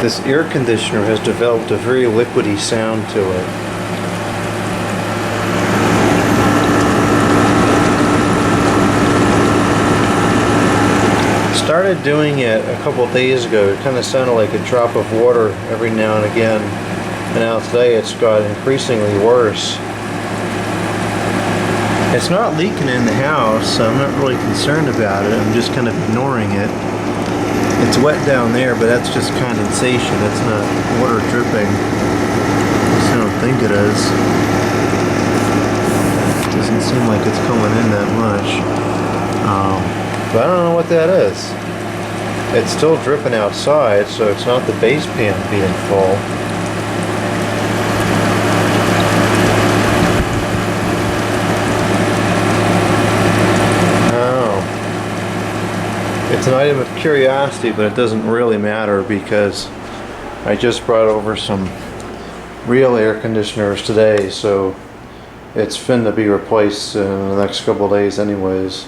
This air conditioner has developed a very liquidy sound to it. Started doing it a couple days ago. It kind of sounded like a drop of water every now and again, and now today it's got increasingly worse. It's not leaking in the house, so I'm not really concerned about it. I'm just kind of ignoring it. It's wet down there, but that's just condensation. That's not water dripping. At least I don't think it is. It doesn't seem like it's coming in that much. But I don't know what that is. It's still dripping outside, so it's not the base pan being full. Oh. It's an item of curiosity, but it doesn't really matter because I just brought over some real air conditioners today, so it's finna be replaced in the next couple of days anyways.